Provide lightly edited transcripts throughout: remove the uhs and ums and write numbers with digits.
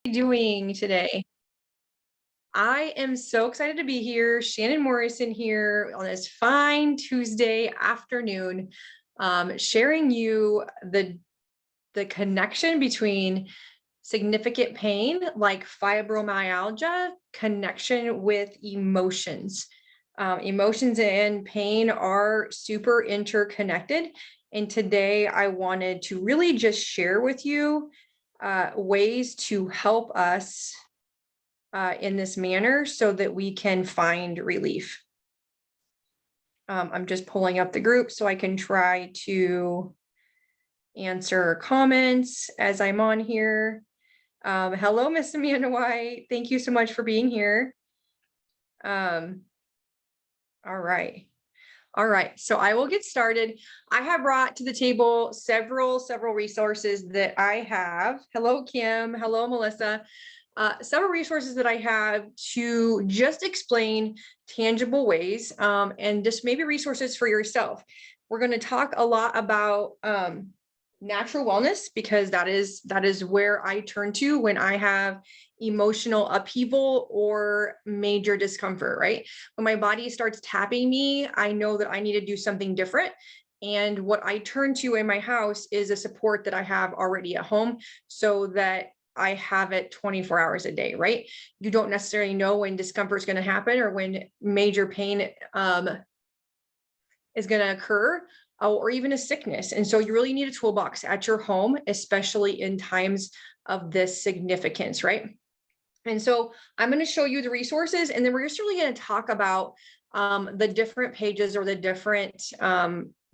Doing today? I am so excited to be here. Shannon Morrison here on this fine Tuesday afternoon, sharing you the connection between significant pain like fibromyalgia, connection with emotions. Emotions and pain are super interconnected. And today I wanted to really just share with you ways to help us in this manner so that we can find relief. I'm just pulling up the group so I can try to answer comments as I'm on here. Hello, Miss Amanda White. Thank you so much for being here. All right. All right, so I will get started. I have brought to the table several resources that I have. Hello, Kim. Hello, Melissa. Several resources that I have to just explain tangible ways and just maybe resources for yourself. We're going to talk a lot about natural wellness because that is where I turn to when I have emotional upheaval or major discomfort, right? When my body starts tapping me, I know that I need to do something different. And what I turn to in my house is a support that I have already at home so that I have it 24 hours a day, right? You don't necessarily know when discomfort is going to happen or when major pain is going to occur or even a sickness. And so you really need a toolbox at your home, especially in times of this significance, right? And so I'm going to show you the resources, and then we're just really going to talk about the different pages or the different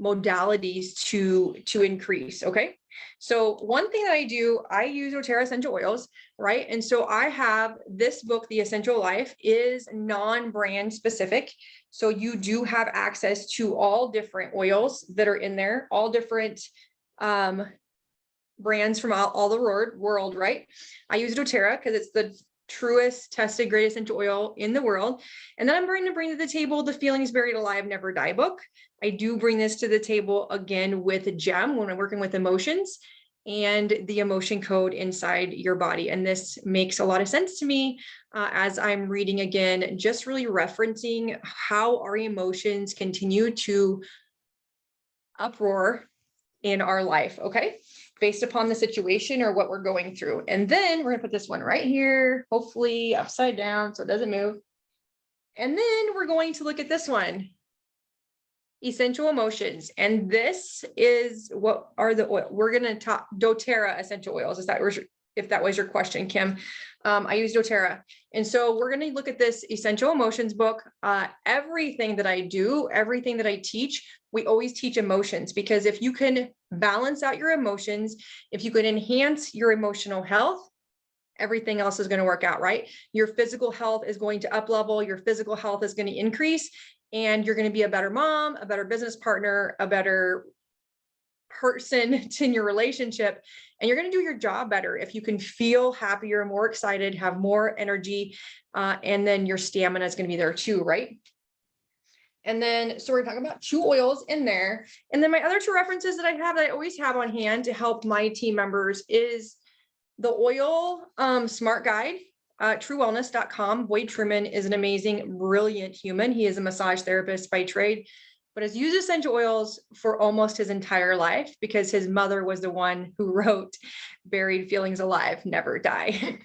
modalities to increase. Okay. So one thing that I do, I use doTERRA essential oils, right? And so I have this book, The Essential Life, is non-brand specific. So you do have access to all different oils that are in there, all different brands from all the world, right? I use doTERRA because it's the truest, tested, great essential oil in the world. And then I'm going to bring to the table the Feelings Buried Alive, Never Die book. I do bring this to the table again with GEM when I'm working with emotions and the emotion code inside your body. And this makes a lot of sense to me as I'm reading again, just really referencing how our emotions continue to uproar in our life, okay? Based upon the situation or what we're going through. And then we're gonna put this one right here, hopefully upside down so it doesn't move. And then we're going to look at this one, essential emotions. And this is what are the oil. We're gonna talk doTERRA essential oils. If that was your question, Kim. I use doTERRA. And so we're gonna look at this essential emotions book. Everything that I do, everything that I teach, we always teach emotions, because if you can balance out your emotions, if you can enhance your emotional health, everything else is going to work out, right? Your physical health is going to up level, your physical health is going to increase, and you're going to be a better mom, a better business partner, a better person in your relationship, and you're going to do your job better if you can feel happier, more excited, have more energy, and then your stamina is going to be there too, right? And then, so we're talking about 2 oils in there. And then my other 2 references that I always have on hand to help my team members is the oil smart guide, truewellness.com. Boyd Truman is an amazing, brilliant human. He is a massage therapist by trade, but has used essential oils for almost his entire life because his mother was the one who wrote Buried Feelings Alive, Never Die.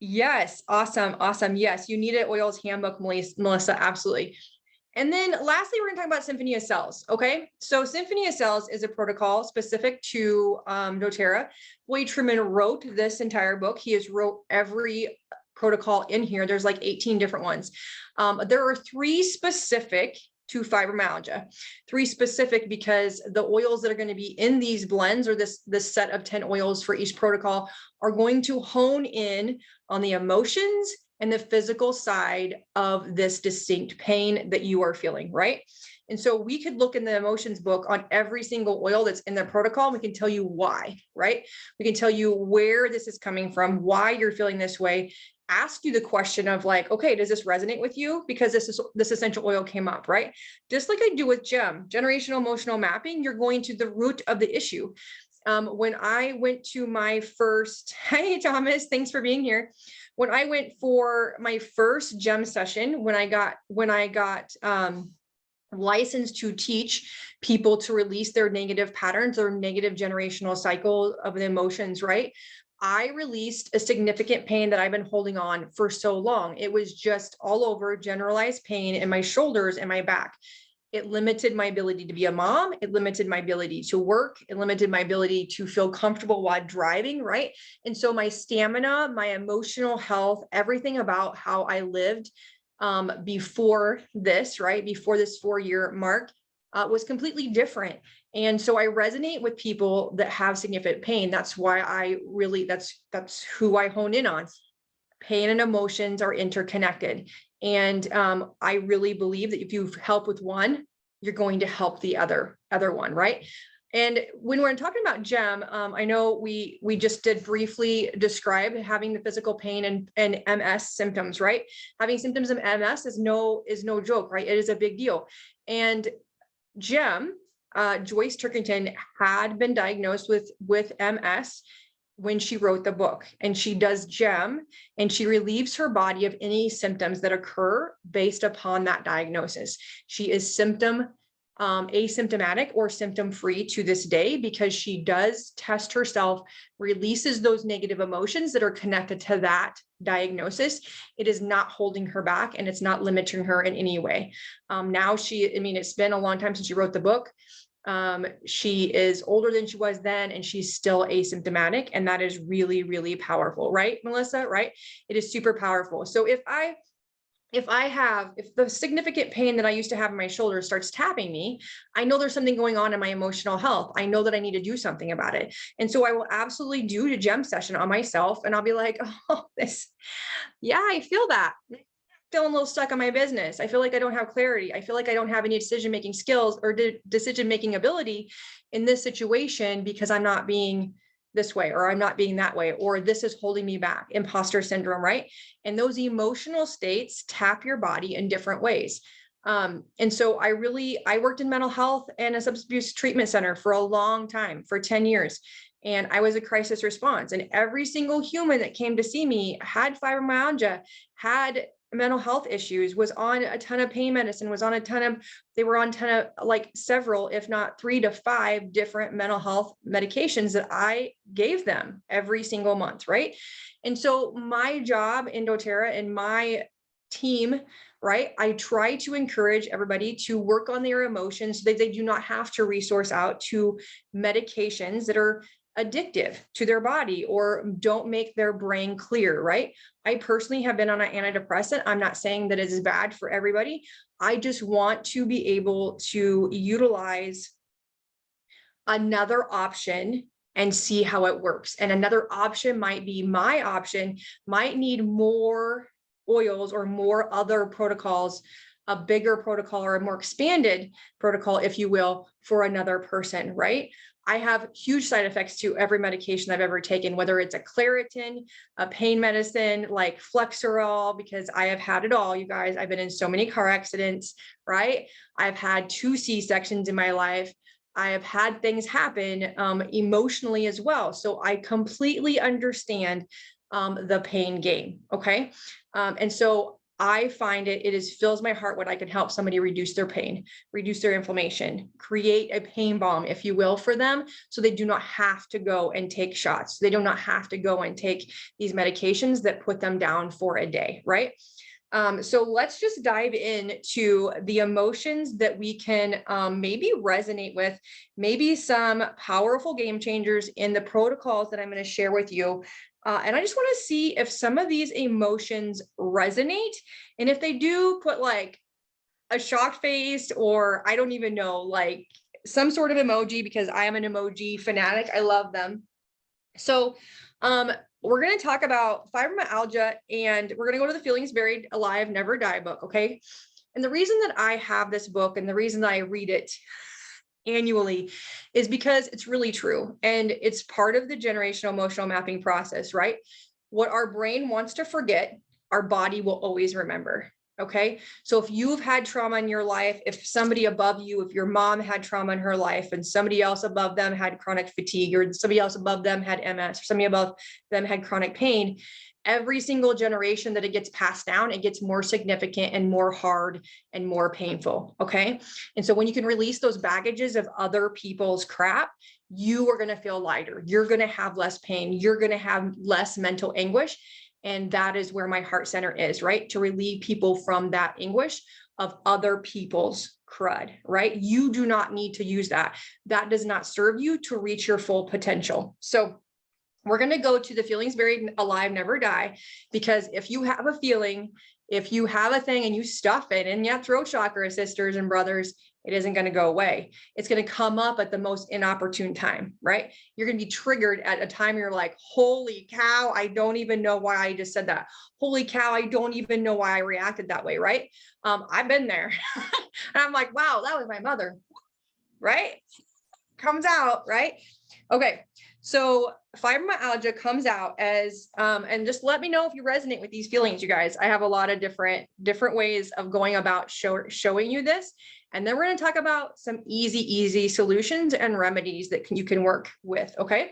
Yes. Awesome. Yes. You need an oils handbook, Melissa. Absolutely. And then lastly, we're going to talk about Symphony of Cells. Okay. So Symphony of Cells is a protocol specific to doTERRA. Boyd Truman wrote this entire book. He has wrote every protocol in here. There's like 18 different ones. There are 3 specific to fibromyalgia, 3 specific because the oils that are going to be in these blends, or this set of 10 oils for each protocol, are going to hone in on the emotions and the physical side of this distinct pain that you are feeling, right? And so we could look in the emotions book on every single oil that's in the protocol. And we can tell you why, right? We can tell you where this is coming from, why you're feeling this way, ask you the question of like, okay, does this resonate with you? Because this essential oil came up, right? Just like I do with GEM, generational emotional mapping, you're going to the root of the issue. When I went to my first, hey Thomas, thanks for being here. When I went for my first gem session, when I got licensed to teach people to release their negative patterns or negative generational cycle of the emotions, right? I released a significant pain that I've been holding on for so long. It was just all over, generalized pain in my shoulders and my back. It limited my ability to be a mom. It limited my ability to work. It limited my ability to feel comfortable while driving, right? And so my stamina, my emotional health, everything about how I lived before this, right? Before this 4-year mark was completely different. And so I resonate with people that have significant pain. That's why I really, that's who I hone in on. Pain and emotions are interconnected. And I really believe that if you help with one, you're going to help the other one, right? And when we're talking about GEM, I know we just did briefly describe having the physical pain and MS symptoms, right? Having symptoms of MS is no joke, right? It is a big deal. And GEM, Joyce Turkington, had been diagnosed with MS when she wrote the book, and she does GEM and she relieves her body of any symptoms that occur based upon that diagnosis. She is asymptomatic or symptom free to this day because she does test herself, releases those negative emotions that are connected to that diagnosis. It is not holding her back and it's not limiting her in any way. Now it's been a long time since she wrote the book. She is older than she was then, and she's still asymptomatic. And that is really, really powerful, right, Melissa? Right? It is super powerful. So if the significant pain that I used to have in my shoulder starts tapping me, I know there's something going on in my emotional health. I know that I need to do something about it. And so I will absolutely do a gem session on myself, and I'll be like, oh, I feel that. Feeling a little stuck on my business. I feel like I don't have clarity. I feel like I don't have any decision-making skills or decision-making ability in this situation because I'm not being this way, or I'm not being that way, or this is holding me back. Imposter syndrome, right? And those emotional states tap your body in different ways. And so I worked in mental health and a substance abuse treatment center for a long time, for 10 years. And I was a crisis response. And every single human that came to see me had fibromyalgia, had mental health issues, was on a ton of pain medicine, they were on like several, if not 3 to 5 different mental health medications that I gave them every single month, right? And so my job in doTERRA and my team, right, I try to encourage everybody to work on their emotions so that they do not have to resource out to medications that are addictive to their body or don't make their brain clear, right? I personally have been on an antidepressant. I'm not saying that it is bad for everybody. I just want to be able to utilize another option and see how it works. And another option might be my option, might need more oils or more other protocols, a bigger protocol or a more expanded protocol, if you will, for another person, right? I have huge side effects to every medication I've ever taken, whether it's a Claritin, a pain medicine like Flexerol, because I have had it all, you guys. I've been in so many car accidents, right? I've had 2 C-sections in my life. I have had things happen emotionally as well. So I completely understand the pain game, okay? And so I find fills my heart when I can help somebody reduce their pain, reduce their inflammation, create a pain bomb, if you will, for them, so they do not have to go and take shots. They do not have to go and take these medications that put them down for a day, right? So let's just dive into the emotions that we can maybe resonate with, maybe some powerful game changers in the protocols that I'm going to share with you. And I just want to see if some of these emotions resonate. And if they do, put like a shocked face, or I don't even know, like some sort of emoji, because I am an emoji fanatic. I love them. So we're going to talk about fibromyalgia, and we're going to go to the Feelings Buried Alive Never Die book. Okay. And the reason that I have this book and the reason that I read it annually is because it's really true. And it's part of the generational emotional mapping process, right? What our brain wants to forget, our body will always remember. Okay. So if you've had trauma in your life, if somebody above you, if your mom had trauma in her life and somebody else above them had chronic fatigue, or somebody else above them had MS, or somebody above them had chronic pain, every single generation that it gets passed down, it gets more significant and more hard and more painful. Okay. And so when you can release those baggages of other people's crap, you are going to feel lighter. You're going to have less pain. You're going to have less mental anguish. And that is where my heart center is, right? To relieve people from that anguish of other people's crud, right? You do not need to use that. That does not serve you to reach your full potential. So we're going to go to the feelings buried alive, never die, because if you have a feeling, if you have a thing and you stuff it in your throat chakra, sisters and brothers, it isn't going to go away. It's going to come up at the most inopportune time, right? You're going to be triggered at a time you're like, holy cow, I don't even know why I just said that. Holy cow, I don't even know why I reacted that way, right? I've been there. And I'm like, wow, that was my mother, right? Comes out, right? Okay. So fibromyalgia comes out as, and just let me know if you resonate with these feelings, you guys. I have a lot of different ways of going about showing you this. And then we're going to talk about some easy solutions and remedies that you can work with. Okay.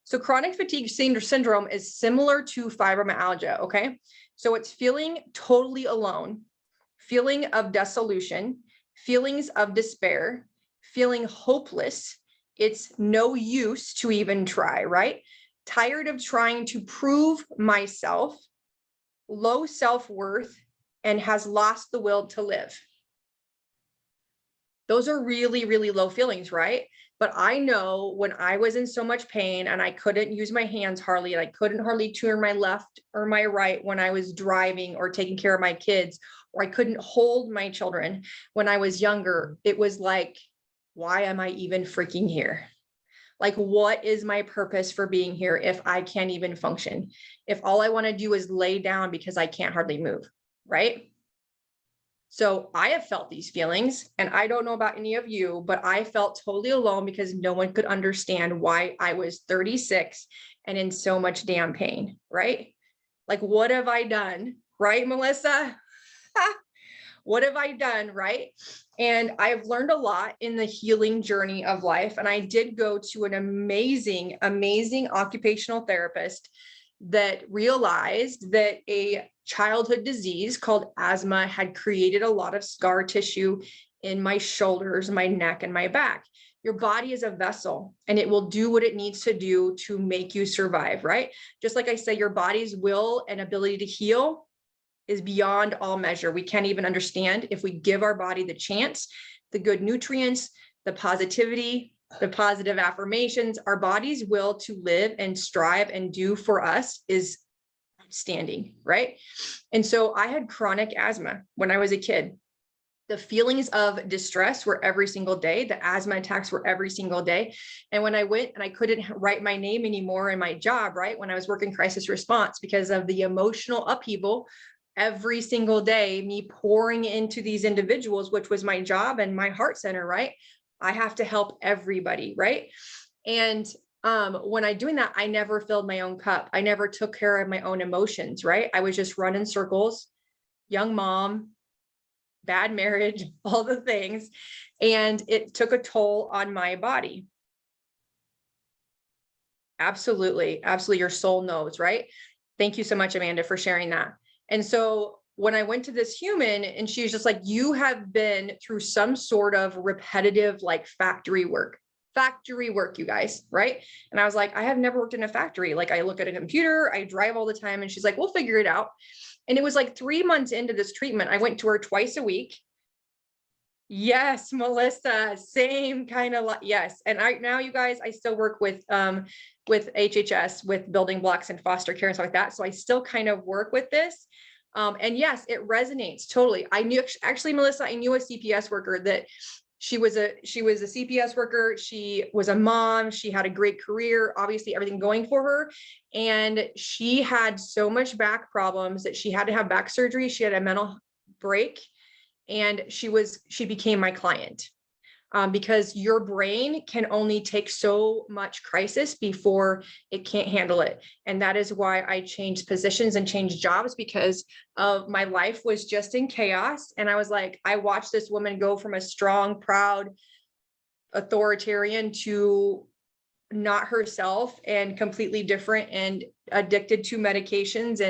So chronic fatigue syndrome is similar to fibromyalgia. Okay. So it's feeling totally alone, feeling of dissolution, feelings of despair, feeling hopeless. It's no use to even try, right? Tired of trying to prove myself, low self-worth, and has lost the will to live. Those are really low feelings, right? But I know when I was in so much pain and I couldn't use my hands hardly, and I couldn't hardly turn my left or my right when I was driving or taking care of my kids, or I couldn't hold my children when I was younger, it was like, why am I even freaking here? Like, what is my purpose for being here if I can't even function? If all I want to do is lay down because I can't hardly move, right? So I have felt these feelings, and I don't know about any of you, but I felt totally alone because no one could understand why I was 36 and in so much damn pain, right? Like, what have I done? Right, Melissa? What have I done? Right. And I've learned a lot in the healing journey of life. And I did go to an amazing occupational therapist that realized that a childhood disease called asthma had created a lot of scar tissue in my shoulders, my neck, and my back. Your body is a vessel and it will do what it needs to do to make you survive, right? Just like I say, your body's will and ability to heal is beyond all measure. We can't even understand. If we give our body the chance, the good nutrients, the positivity, the positive affirmations, our body's will to live and strive and do for us is outstanding, right? And so I had chronic asthma when I was a kid. The feelings of distress were every single day. The asthma attacks were every single day. And when I went and I couldn't write my name anymore in my job, right? When I was working crisis response because of the emotional upheaval every single day, me pouring into these individuals, which was my job and my heart center, right? I have to help everybody, right? And when I doing that, I never filled my own cup. I never took care of my own emotions, right? I was just running circles, young mom, bad marriage, all the things. And it took a toll on my body. Absolutely. Your soul knows, right? Thank you so much, Amanda, for sharing that. And so when I went to this human and she was just like, you have been through some sort of repetitive, like factory work, you guys, right? And I was like, I have never worked in a factory. Like, I look at a computer, I drive all the time. And she's like, we'll figure it out. And it was like 3 months into this treatment, I went to her twice a week. Yes, Melissa, same kind of, yes. And now you guys, I still work with HHS, with building blocks and foster care and stuff like that. So I still kind of work with this. And yes, it resonates totally. I knew, actually, Melissa, I knew a CPS worker that she was a CPS worker. She was a mom. She had a great career, obviously everything going for her. And she had so much back problems that she had to have back surgery. She had a mental break. And she became my client. because your brain can only take so much crisis before it can't handle it. And that is why I changed positions and changed jobs, because of my life was just in chaos. And I was like, I watched this woman go from a strong, proud authoritarian to not herself and completely different and addicted to medications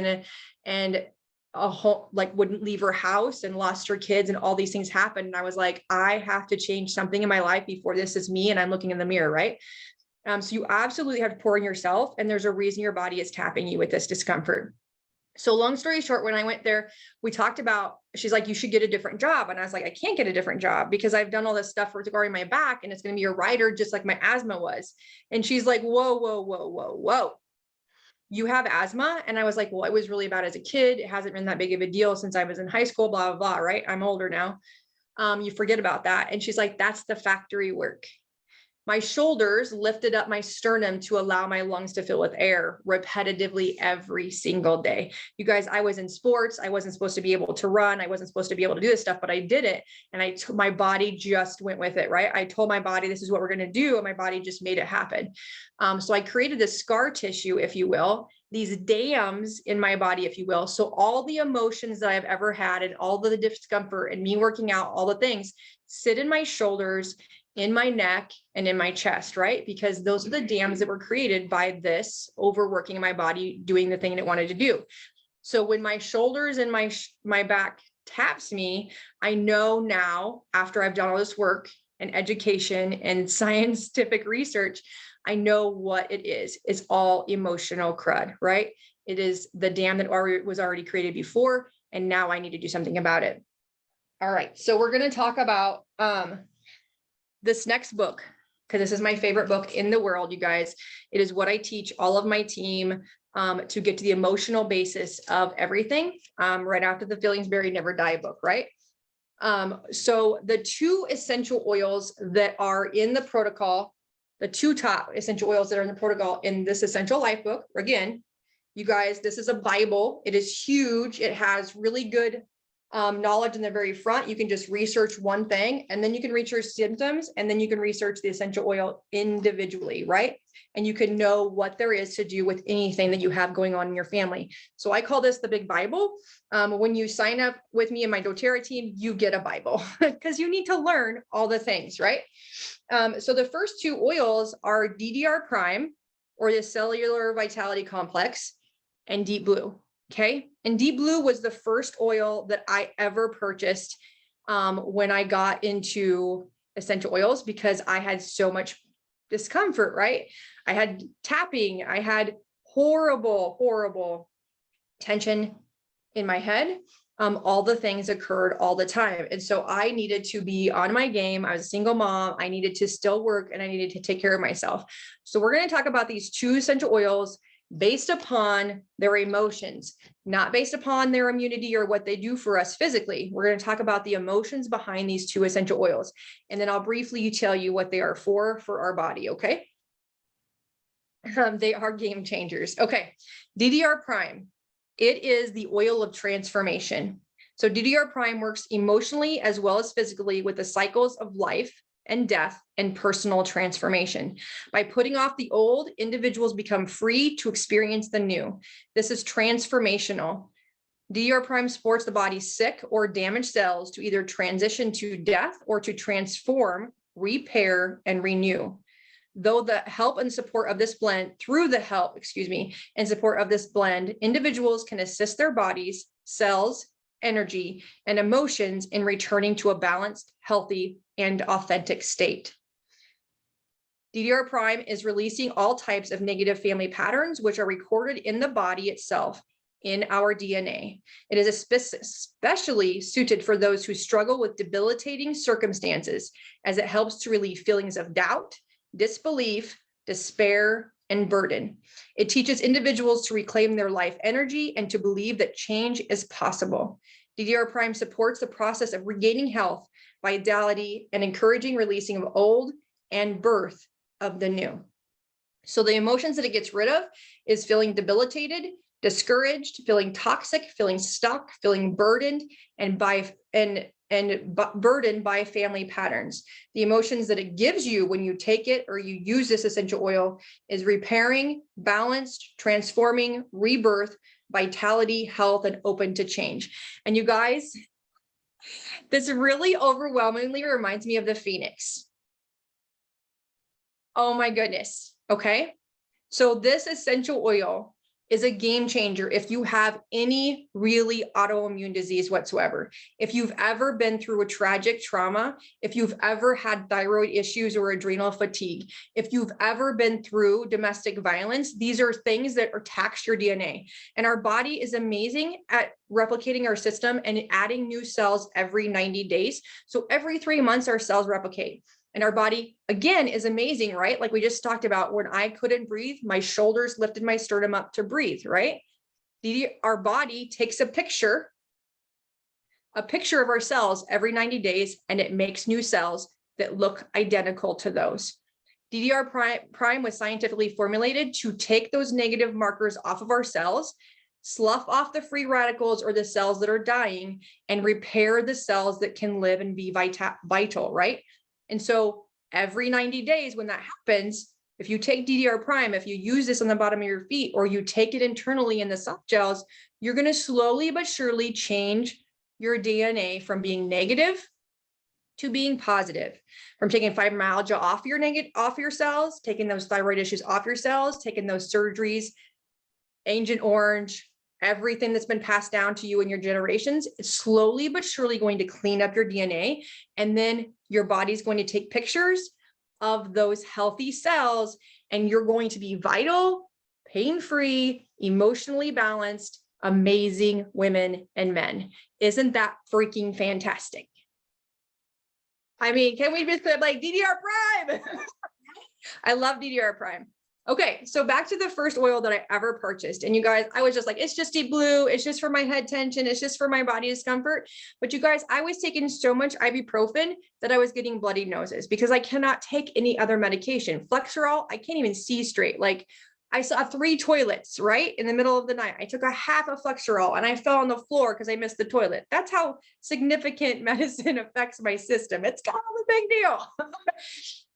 and a whole, like, wouldn't leave her house and lost her kids and all these things happened. And I was like, I have to change something in my life before this is me and I'm looking in the mirror, right? So you absolutely have to pour in yourself, and there's a reason your body is tapping you with this discomfort. So long story short, when I went there, we talked about, she's like, you should get a different job. And I was like, I can't get a different job because I've done all this stuff regarding my back and it's going to be a rider, just like my asthma was. And she's like, whoa, whoa, whoa, whoa, whoa. You have asthma? And I was like, well, it was really bad as a kid. It hasn't been that big of a deal since I was in high school, blah, blah, blah, right? I'm older now. You forget about that. And she's like, that's the factory work. My shoulders lifted up my sternum to allow my lungs to fill with air repetitively every single day. You guys, I was in sports. I wasn't supposed to be able to run. I wasn't supposed to be able to do this stuff, but I did it. And my body just went with it, right? I told my body, this is what we're going to do. And my body just made it happen. So I created this scar tissue, if you will, these dams in my body, if you will. So all the emotions that I've ever had and all the discomfort and me working out, all the things sit in my shoulders, in my neck, and in my chest, right? Because those are the dams that were created by this overworking my body, doing the thing that it wanted to do. So when my shoulders and my back taps me, I know now, after I've done all this work and education and scientific research, I know what it is. It's all emotional crud, right? It is the dam that was already created before, and now I need to do something about it. All right, so we're going to talk about this next book, because this is my favorite book in the world, you guys. It is what I teach all of my team to get to the emotional basis of everything, right after the Feelings Buried Never Die book, right? So the 2 essential oils that are in the protocol, the 2 top essential oils that are in the protocol in this Essential Life book, again, you guys, this is a Bible. It is huge. It has really good knowledge in the very front. You can just research one thing, and then you can research symptoms, and then you can research the essential oil individually, right? And you can know what there is to do with anything that you have going on in your family. So I call this the big Bible. When you sign up with me and my doTERRA team, you get a Bible because you need to learn all the things, right? So the first 2 oils are DDR Prime, or the Cellular Vitality Complex, and Deep Blue. Okay. And Deep Blue was the first oil that I ever purchased when I got into essential oils, because I had so much discomfort, right? I had tapping. I had horrible, horrible tension in my head. All the things occurred all the time. And so I needed to be on my game. I was a single mom. I needed to still work, and I needed to take care of myself. So we're going to talk about these 2 essential oils based upon their emotions, not based upon their immunity or what they do for us physically. We're going to talk about the emotions behind these 2 essential oils. And then I'll briefly tell you what they are for our body. Okay. They are game changers. Okay. DDR Prime. It is the oil of transformation. So DDR Prime works emotionally as well as physically with the cycles of life and death and personal transformation. By putting off the old, individuals become free to experience the new. This is transformational. DDR Prime supports the body's sick or damaged cells to either transition to death or to transform, repair, and renew. Through the help and support of this blend, individuals can assist their bodies, cells, energy, and emotions in returning to a balanced, healthy, and authentic state. DDR Prime is releasing all types of negative family patterns, which are recorded in the body itself, in our DNA. It is especially suited for those who struggle with debilitating circumstances, as it helps to relieve feelings of doubt, disbelief, despair, and burden. It teaches individuals to reclaim their life energy and to believe that change is possible. DDR Prime supports the process of regaining health, vitality, and encouraging releasing of old and birth of the new. So the emotions that it gets rid of is feeling debilitated, discouraged, feeling toxic, feeling stuck, feeling burdened, and and burdened by family patterns. The emotions that it gives you when you take it or you use this essential oil is repairing, balanced, transforming, rebirth, vitality, health, and open to change. And you guys, this really overwhelmingly reminds me of the Phoenix. Oh my goodness. Okay. So this essential oil is a game changer if you have any really autoimmune disease whatsoever. If you've ever been through a tragic trauma, if you've ever had thyroid issues or adrenal fatigue, if you've ever been through domestic violence, these are things that tax your DNA. And our body is amazing at replicating our system and adding new cells every 90 days. So every 3 months, our cells replicate. And our body, again, is amazing, right? Like we just talked about, when I couldn't breathe, my shoulders lifted my sternum up to breathe, right? Our body takes a picture of our cells every 90 days, and it makes new cells that look identical to those. DDR prime was scientifically formulated to take those negative markers off of our cells, slough off the free radicals or the cells that are dying, and repair the cells that can live and be vital, right? And so every 90 days when that happens, if you take DDR prime, if you use this on the bottom of your feet, or you take it internally in the soft gels, you're going to slowly but surely change your DNA from being negative to being positive, from taking fibromyalgia off your cells, taking those thyroid issues off your cells, taking those surgeries, Agent Orange, everything that's been passed down to you in your generations. It's slowly but surely going to clean up your DNA. And then your body's going to take pictures of those healthy cells, and you're going to be vital, pain-free, emotionally balanced, amazing women and men. Isn't that freaking fantastic? I mean, can we just put like DDR prime? I love DDR prime. Okay, so back to the first oil that I ever purchased. And you guys, I was just like, it's just deep blue. It's just for my head tension. It's just for my body discomfort. But you guys, I was taking so much ibuprofen that I was getting bloody noses because I cannot take any other medication. Flexerol, I can't even see straight. Like I saw 3 toilets, right? In the middle of the night. I took a half of Flexerol and I fell on the floor because I missed the toilet. That's how significant medicine affects my system. It's kind of a big deal.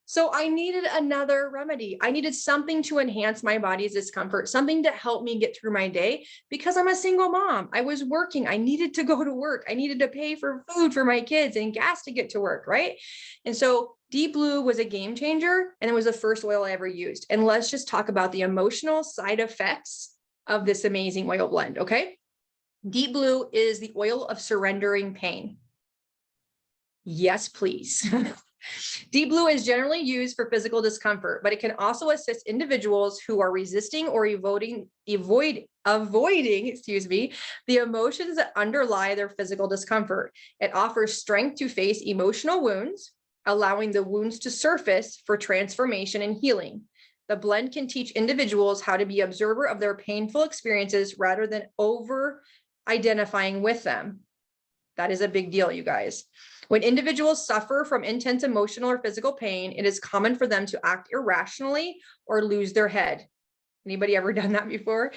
So I needed another remedy. I needed something to enhance my body's discomfort, something to help me get through my day because I'm a single mom. I was working. I needed to go to work. I needed to pay for food for my kids and gas to get to work, right? And so Deep Blue was a game changer, and it was the first oil I ever used. And let's just talk about the emotional side effects of this amazing oil blend, okay? Deep Blue is the oil of surrendering pain. Yes, please. Deep Blue is generally used for physical discomfort, but it can also assist individuals who are resisting or avoiding, the emotions that underlie their physical discomfort. It offers strength to face emotional wounds, allowing the wounds to surface for transformation and healing. The blend can teach individuals how to be observer of their painful experiences rather than over-identifying with them. That is a big deal, you guys. When individuals suffer from intense emotional or physical pain, it is common for them to act irrationally or lose their head. Anybody ever done that before?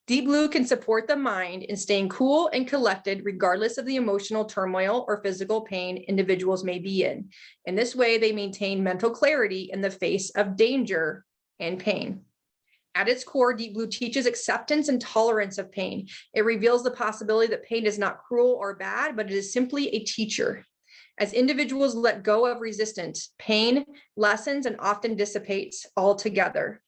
Deep Blue can support the mind in staying cool and collected regardless of the emotional turmoil or physical pain individuals may be in. In this way, they maintain mental clarity in the face of danger and pain. At its core, Deep Blue teaches acceptance and tolerance of pain. It reveals the possibility that pain is not cruel or bad, but it is simply a teacher. As individuals let go of resistance, pain lessens and often dissipates altogether.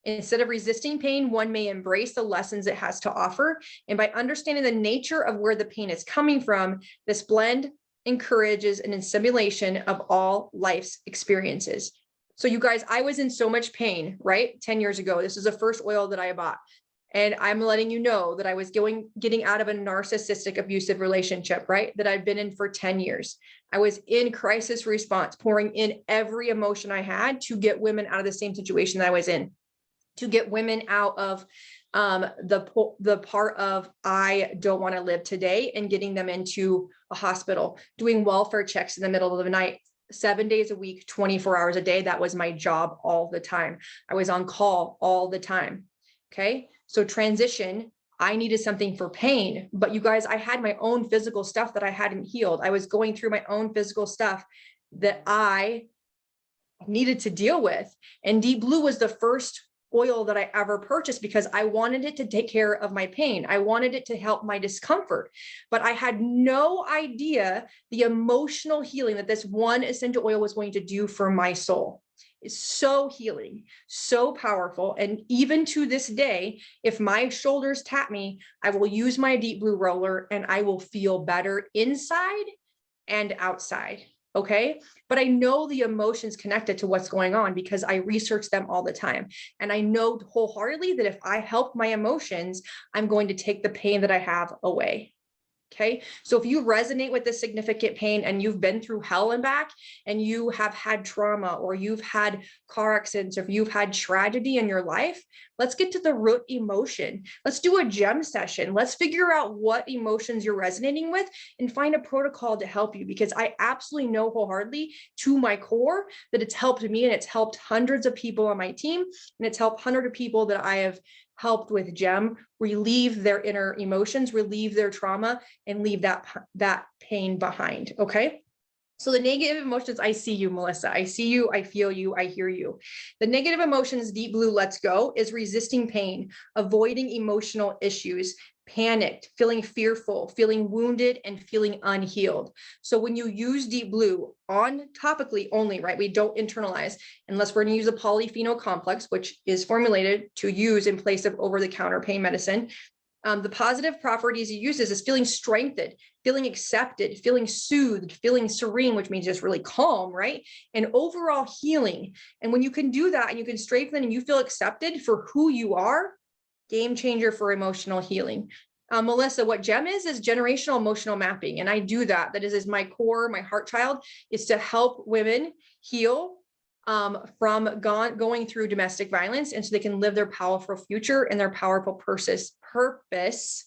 Instead of resisting pain, one may embrace the lessons it has to offer. And by understanding the nature of where the pain is coming from, this blend encourages an assimilation of all life's experiences. So you guys, I was in so much pain, right? 10 years ago, this is the first oil that I bought. And I'm letting you know that I was getting out of a narcissistic abusive relationship, right? That I'd been in for 10 years. I was in crisis response, pouring in every emotion I had to get women out of the same situation that I was in, to get women out of the part of I don't want to live today and getting them into a hospital, doing welfare checks in the middle of the night, 7 days a week, 24 hours a day. That was my job all the time. I was on call all the time. Okay. So transition I needed something for pain. But you guys, I had my own physical stuff that I hadn't healed. I was going through my own physical stuff that I needed to deal with. And Deep Blue was the first oil that I ever purchased because I wanted it to take care of my pain. I wanted it to help my discomfort, but I had no idea the emotional healing that this one essential oil was going to do for my soul. It's so healing, so powerful. And even to this day, if my shoulders tap me, I will use my Deep Blue roller and I will feel better inside and outside. Okay. But I know the emotions connected to what's going on because I research them all the time. And I know wholeheartedly that if I help my emotions, I'm going to take the pain that I have away. Okay. So if you resonate with this significant pain and you've been through hell and back and you have had trauma or you've had car accidents or if you've had tragedy in your life, let's get to the root emotion. Let's do a gem session. Let's figure out what emotions you're resonating with and find a protocol to help you, because I absolutely know wholeheartedly to my core that it's helped me and it's helped hundreds of people on my team. And it's helped hundreds of people that I have helped with GEM relieve their inner emotions, relieve their trauma, and leave that pain behind. Okay. So the negative emotions, I see you, Melissa. I see you, I feel you, I hear you. The negative emotions, Deep Blue, let's go, is resisting pain, avoiding emotional issues, panicked, feeling fearful, feeling wounded, and feeling unhealed. So when you use Deep Blue on topically only, right, we don't internalize unless we're going to use a polyphenol complex, which is formulated to use in place of over-the-counter pain medicine. The positive properties you use is feeling strengthened, feeling accepted, feeling soothed, feeling serene, which means just really calm, right? And overall healing. And when you can do that and you can strengthen and you feel accepted for who you are, game changer for emotional healing. Melissa, what GEM is generational emotional mapping. And I do that. That is my core, my heart child, is to help women heal from going through domestic violence, and so they can live their powerful future and their powerful purpose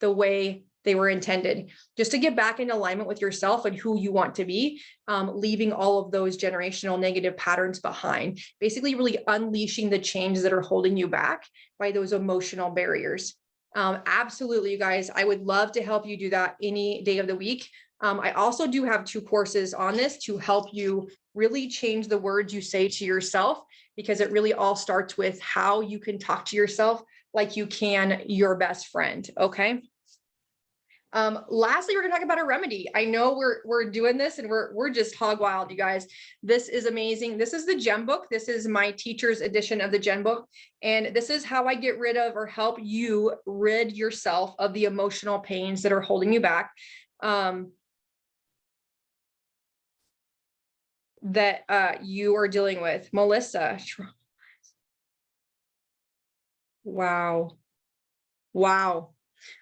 the way they were intended, just to get back in alignment with yourself and who you want to be, leaving all of those generational negative patterns behind, basically really unleashing the changes that are holding you back by those emotional barriers. Absolutely, you guys, I would love to help you do that any day of the week. I also do have 2 courses on this to help you really change the words you say to yourself, because it really all starts with how you can talk to yourself like you can your best friend. Okay. Lastly, we're gonna talk about a remedy. I know we're doing this and we're just hog wild, you guys. This is amazing. This is the GEM book. This is my teacher's edition of the GEM book. And this is how I get rid of or help you rid yourself of the emotional pains that are holding you back. That you are dealing with. Melissa. Wow. Wow.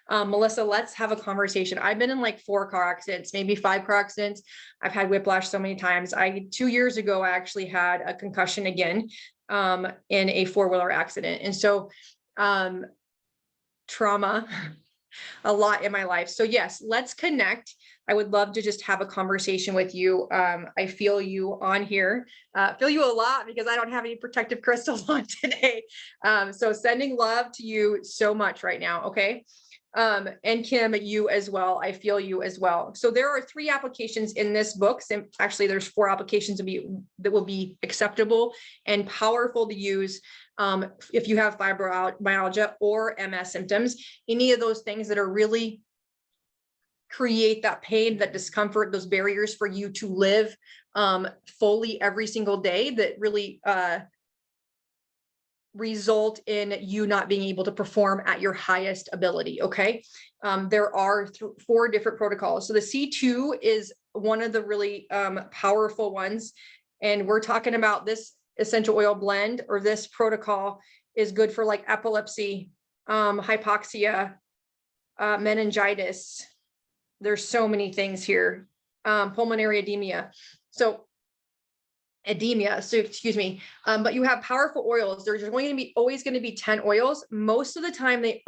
Melissa, let's have a conversation. I've been in like 4 car accidents, maybe 5 car accidents. I've had whiplash so many times. 2 years ago, I actually had a concussion again, in a 4-wheeler accident. And so, trauma a lot in my life. So yes, let's connect. I would love to just have a conversation with you. I feel you on here, feel you a lot because I don't have any protective crystals on today. So sending love to you so much right now. Okay. And Kim, you as well. I feel you as well. So there are 3 applications in this book. Actually, there's 4 applications that will be acceptable and powerful to use. If you have fibromyalgia or MS symptoms, any of those things that are really create that pain, that discomfort, those barriers for you to live fully every single day, that really result in you not being able to perform at your highest ability. Okay. There are 4 different protocols. So the C2 is one of the really powerful ones. And we're talking about this essential oil blend, or this protocol is good for like epilepsy, hypoxia, meningitis. There's so many things here. Pulmonary edema. So excuse me. But you have powerful oils. There's always going to be 10 oils. Most of the time they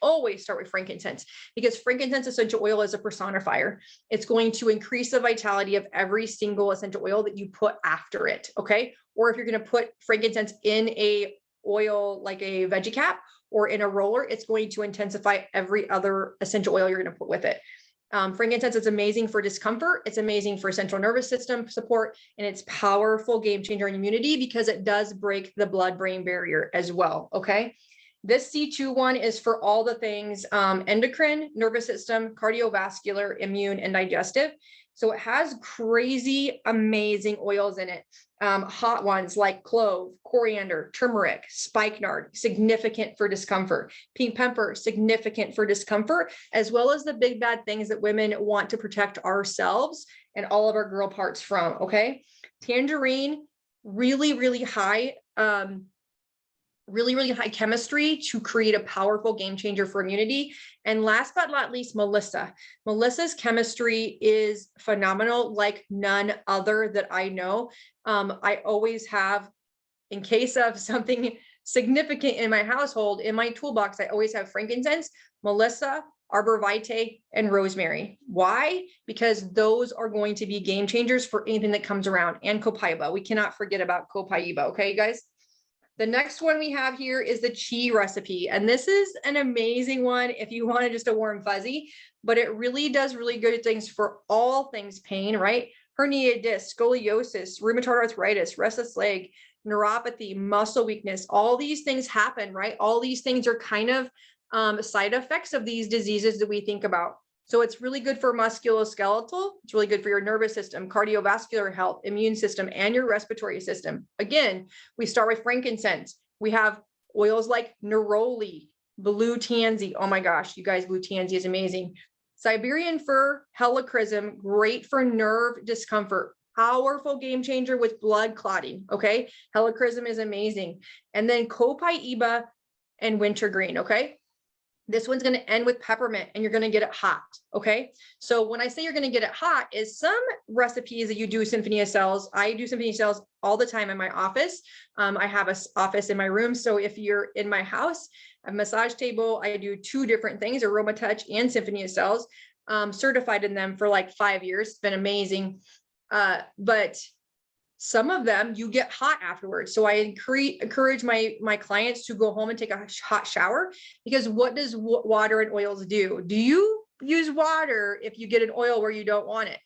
always start with frankincense, because frankincense essential oil is a personifier. It's going to increase the vitality of every single essential oil that you put after it. Okay. Or if you're going to put frankincense in a oil like a veggie cap, or in a roller, it's going to intensify every other essential oil you're going to put with it. Frankincense is amazing for discomfort. It's amazing for central nervous system support, and it's powerful game changer in immunity because it does break the blood-brain barrier as well. Okay. This C2 one is for all the things endocrine, nervous system, cardiovascular, immune, and digestive. So it has crazy, amazing oils in it. Hot ones like clove, coriander, turmeric, spikenard, significant for discomfort. Pink pepper, significant for discomfort, as well as the big bad things that women want to protect ourselves and all of our girl parts from. Okay. Tangerine, really, really high. Really high chemistry to create a powerful game changer for immunity. And last but not least, Melissa. Melissa's chemistry is phenomenal, like none other that I know. I always have, in case of something significant in my household, in my toolbox, I always have frankincense, Melissa, arbor vitae, and rosemary. Why? Because those are going to be game changers for anything that comes around. And copaiba. We cannot forget about copaiba. Okay, you guys? The next one we have here is the chi recipe. And this is an amazing one if you wanted just a warm fuzzy, but it really does really good things for all things pain, right? Herniated disc, scoliosis, rheumatoid arthritis, restless leg, neuropathy, muscle weakness, all these things happen, right? All these things are kind of side effects of these diseases that we think about. So it's really good for musculoskeletal. It's really good for your nervous system, cardiovascular health, immune system, and your respiratory system. Again, we start with frankincense. We have oils like neroli, blue tansy. Oh my gosh, you guys, blue tansy is amazing. Siberian fir, helichrysum, great for nerve discomfort. Powerful game changer with blood clotting. Okay, helichrysum is amazing. And then copaiba and wintergreen. Okay. This one's going to end with peppermint and you're going to get it hot. Okay. So when I say you're going to get it hot is some recipes that you do symphony of cells. I do symphony of cells all the time in my office. I have an office in my room. So if you're in my house, a massage table, I do 2 different things, Aroma Touch and Symphony of Cells, certified in them for like 5 years. It's been amazing. But some of them you get hot afterwards. So I encourage my clients to go home and take a hot shower, because what does water and oils do? Do you use water if you get an oil where you don't want it?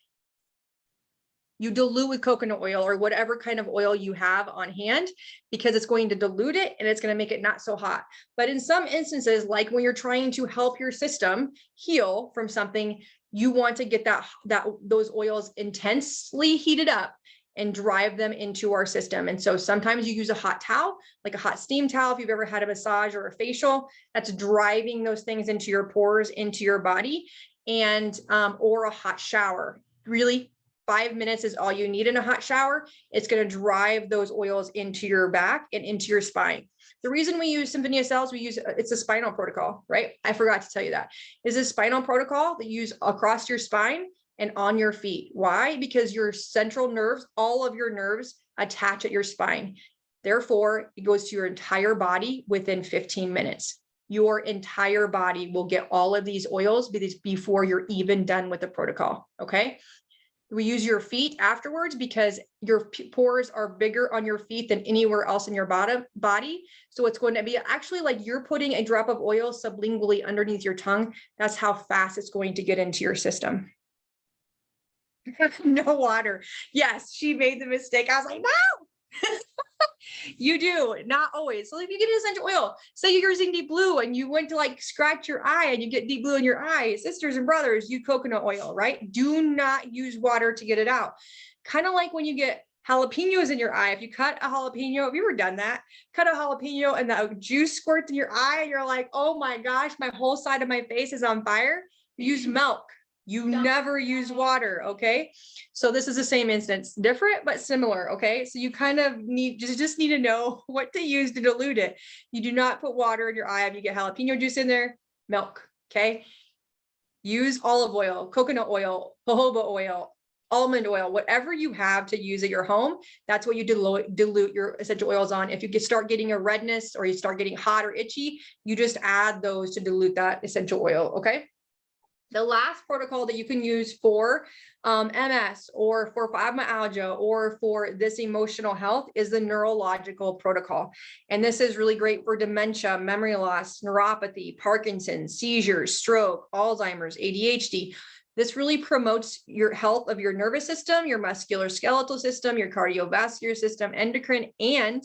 You dilute with coconut oil or whatever kind of oil you have on hand, because it's going to dilute it and it's going to make it not so hot. But in some instances, like when you're trying to help your system heal from something, you want to get those oils intensely heated up and drive them into our system. And so sometimes you use a hot towel, like a hot steam towel. If you've ever had a massage or a facial, that's driving those things into your pores, into your body, and or a hot shower. Really, 5 minutes is all you need in a hot shower. It's going to drive those oils into your back and into your spine. The reason we use Symphony of Cells, it's a spinal protocol, right? I forgot to tell you that. It's a spinal protocol that you use across your spine and on your feet. Why? Because your central nerves, all of your nerves attach at your spine. Therefore, it goes to your entire body within 15 minutes. Your entire body will get all of these oils before you're even done with the protocol. Okay. We use your feet afterwards because your pores are bigger on your feet than anywhere else in your body. So it's going to be actually like you're putting a drop of oil sublingually underneath your tongue. That's how fast it's going to get into your system. No water. Yes, she made the mistake. I was like, no. You do, not always. So if you get an essential oil, say you're using deep blue and you went to like scratch your eye and you get deep blue in your eye, sisters and brothers, use coconut oil, right? Do not use water to get it out. Kind of like when you get jalapenos in your eye. If you cut a jalapeno, have you ever done that? Cut a jalapeno and the juice squirts in your eye and you're like, oh my gosh, my whole side of my face is on fire. Use milk. You never use water, okay? So this is the same instance, different but similar, okay? So you kind of just need to know what to use to dilute it. You do not put water in your eye. If you get jalapeno juice in there, milk, okay? Use olive oil, coconut oil, jojoba oil, almond oil, whatever you have to use at your home, that's what you dilute your essential oils on. If you start getting a redness or you start getting hot or itchy, you just add those to dilute that essential oil, okay? The last protocol that you can use for MS or for fibromyalgia or for this emotional health is the neurological protocol. And this is really great for dementia, memory loss, neuropathy, Parkinson's, seizures, stroke, Alzheimer's, ADHD. This really promotes your health of your nervous system, your musculoskeletal system, your cardiovascular system, endocrine, and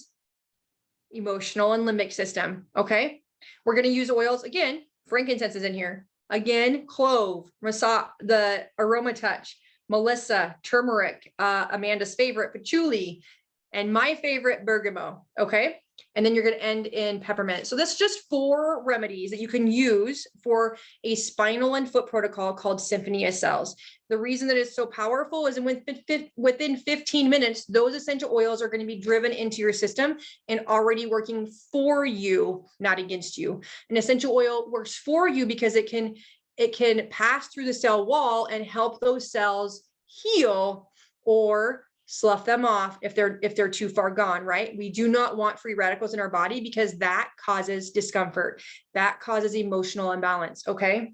emotional and limbic system. Okay. We're going to use oils again. Frankincense is in here. Again, clove, the aroma touch, Melissa, turmeric, Amanda's favorite, patchouli, and my favorite, bergamot. Okay. And then you're going to end in peppermint. So that's just 4 remedies that you can use for a spinal and foot protocol called Symphony of Cells. The reason that it's so powerful is within 15 minutes, those essential oils are going to be driven into your system and already working for you, not against you. An essential oil works for you because it can pass through the cell wall and help those cells heal or slough them off if they're too far gone, right? We do not want free radicals in our body because that causes discomfort. That causes emotional imbalance, okay?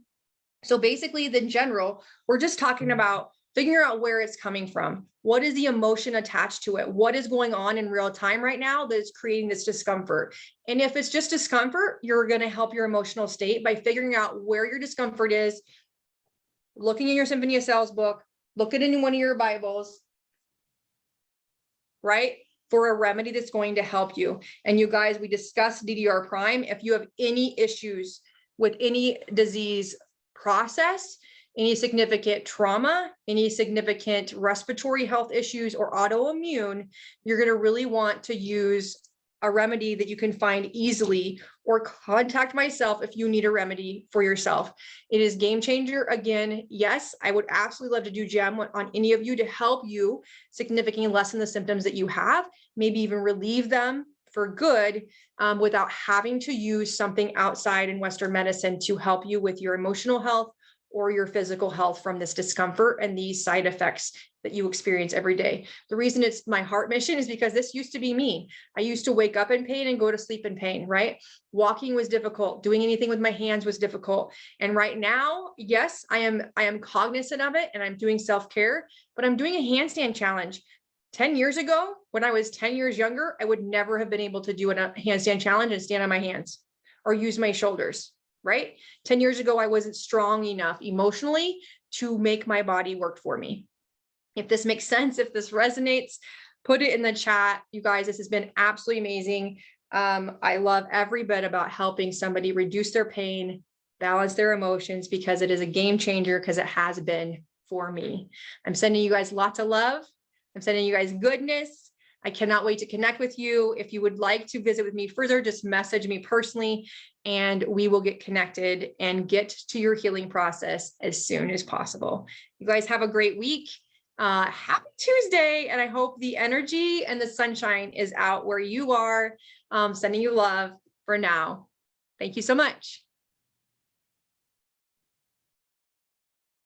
So basically, in general, we're just talking about figuring out where it's coming from. What is the emotion attached to it? What is going on in real time right now that's creating this discomfort? And if it's just discomfort, you're going to help your emotional state by figuring out where your discomfort is, looking in your Symphony of Cells book, look at it in one of your Bibles, right? For a remedy that's going to help you. And you guys, we discussed DDR prime. If you have any issues with any disease process, any significant trauma, any significant respiratory health issues or autoimmune, you're going to really want to use a remedy that you can find easily, or contact myself if you need a remedy for yourself. It is game changer. Again, yes, I would absolutely love to do gem on any of you to help you significantly lessen the symptoms that you have, maybe even relieve them for good, without having to use something outside in Western medicine to help you with your emotional health or your physical health from this discomfort and these side effects that you experience every day. The reason it's my heart mission is because this used to be me. I used to wake up in pain and go to sleep in pain, right? Walking was difficult. Doing anything with my hands was difficult. And right now, yes, I am cognizant of it and I'm doing self-care, but I'm doing a handstand challenge. 10 years ago, when I was 10 years younger, I would never have been able to do a handstand challenge and stand on my hands or use my shoulders, right? 10 years ago, I wasn't strong enough emotionally to make my body work for me. If this makes sense, if this resonates, put it in the chat. You guys, this has been absolutely amazing. I love every bit about helping somebody reduce their pain, balance their emotions, because it is a game changer, because it has been for me. I'm sending you guys lots of love. I'm sending you guys goodness. I cannot wait to connect with you. If you would like to visit with me further, just message me personally and we will get connected and get to your healing process as soon as possible. You guys have a great week. Happy Tuesday. And I hope the energy and the sunshine is out where you are. Sending you love for now. Thank you so much.